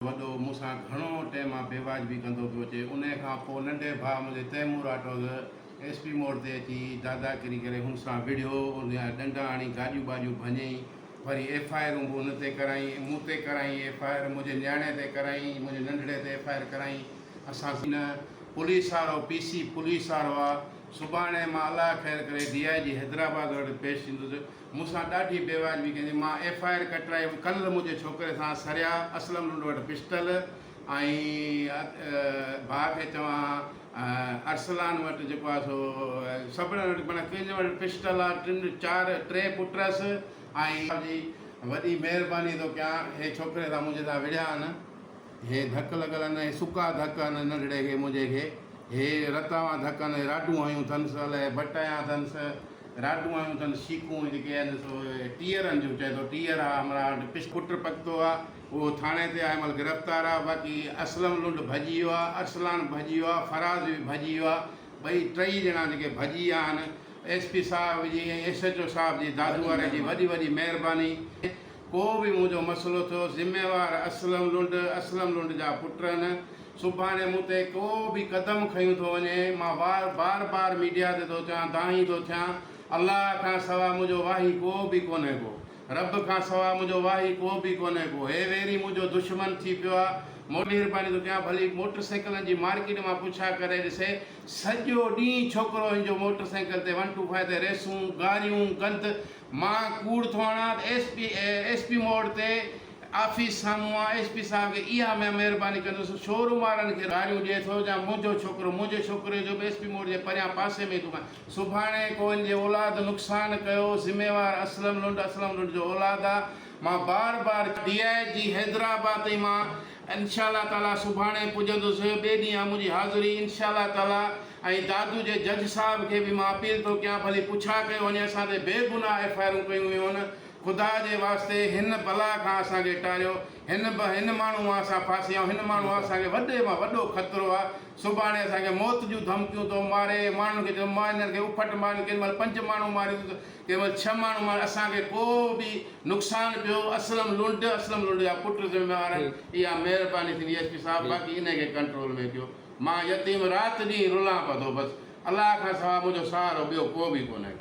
वॾो मूंसां घणो टाइम बेवाजबी कंदो पियो अचे। उन खां पोइ नंढे भाउ मुंहिंजे तैमूर आटोज़ SP मोड़ ते अची दादागिरी करे हुन सां विढ़ियो, उन जा ॾंडा हणी गाॾियूं बाॾियूं भञई, वरी FIR बि उन ते कराई, मूं ते कराई FIR, मुंहिंजे न्याणे ते कराई, मुंहिंजे नंढड़े ते FIR कराई। असां न पुलिस वारो PC पुलिस वारो आहे। सुभाणे मां अलाह ख़ैर करे DIG हैदराबाद वटि पेश थींदुसि। मूंसां ॾाढी बेवाजबी कंदी। मां FIR कटराई। कल्ह मुंहिंजे छोकिरे सां सरिया असलम लुंड वटि पिस्टल ऐं भाउ खे चवां अरसलान वटि जेको आहे सो सभिनी वटि माना कंहिंजे वटि पिस्टल आहे। टे पुटसि ऐं जी वॾी महिरबानी थो कयां। हे छोकिरे सां मुंहिंजे सां विढ़िया आहिनि। हे धक लॻल आहिनि, हे सुका धक आहिनि नंढड़े खे मुंहिंजे खे। हे रतावा धक आहिनि, राडूं हयूं अथसि, अलाए बटाया अथसि, राडूं हयूं अथसि, शीकूं जेके आहिनि सो टीहरनि जूं चए थो। टीहर आहे हमारा वटि। पुटु पकतो आहे, उहो थाणे ते आहे, महिल गिरफ़्तार आहे। बाक़ी असलम लुंड भॼी वियो आहे, अरसलान भॼी वियो आहे, फराज़ बि भॼी वियो आहे। ॿई टई ॼणा जेके भॼी विया आहिनि। SP साहिब जी ऐं SHO साहिब जी दादू वारे जी वॾी वॾी महिरबानी। को बि मुंहिंजो मसइलो थियो, ज़िम्मेवार असलम लुंड जा पुट आहिनि। सुभाणे मूं ते को बि क़दम खयूं थो वञे, मां बार बार मीडिया ते थो चवां, दाही थो थियां, अलाह खां सवाइ मुंहिंजो वाही को बि कोन्हे को, रब खां सवाइ मुंहिंजो वाही को बि कोन्हे को। हे वेरी मुंहिंजो दुश्मन थी पियो आहे। महिरबानी थो कयां, भली मोटरसाइकिलनि जी मार्केट मां पुछा करे ॾिसे, सॼो ॾींहुं छोकिरो हिनजो मोटरसाइकिल ते 125 ते रेसूं, गारियूं, गंद। मां कूड़ थो हणां SP मोड़ ते ऑफिस साम्हूं आहे। SP साहिब खे इहा महिरबानी कंदुसि, शोरूम वारनि खे गारियूं ॾिए थो या मुंहिंजे छोकिरे जो बि SP मोड़ जे परियां पासे में थो। सुभाणे को हिन जे औलाद नुक़सानु कयो, ज़िम्मेवार असलम लुंड जो औलाद आहे। मां बार बार DIG हैदराबाद ताईं मां इंशाअल्लाह ताला सुभाणे पुॼंदुसि। ॿिए ॾींहुं आहे मुंहिंजी हाज़िरी इंशाअल्लाह ताला। ऐं दादू जे जज साहिब खे बि मां अपील थो कयां, भली पुछा कयो वञे, असां ते बेगुनाह FIR कयूं वियूं आहिनि। ख़ुदा जे वास्ते हिन बला खां असांखे टारियो। हिन माण्हू मां असां फासी आहियूं। हिन माण्हू असांखे वॾे मां वॾो ख़तरो आहे। सुभाणे असांखे मौत जूं धमकियूं थो मारे। माण्हुनि खे चयो मां हिननि खे उफट मारियूं, कंहिं महिल 5 माण्हू मारियूं, कंहिं महिल 6 माण्हू मारियूं। असांखे को बि नुक़सानु पियो, असलम लुंड जा पुट ज़िम्मेवार आहिनि। इहा महिरबानी थींदी SP साहिबु। बाक़ी इन खे कंट्रोल में कयो। मां यतीम राति ॾींहुं रुलां पियो थो, बसि अलाह खां सवाइ मुंहिंजो सहारो ॿियो को बि कोन्हे।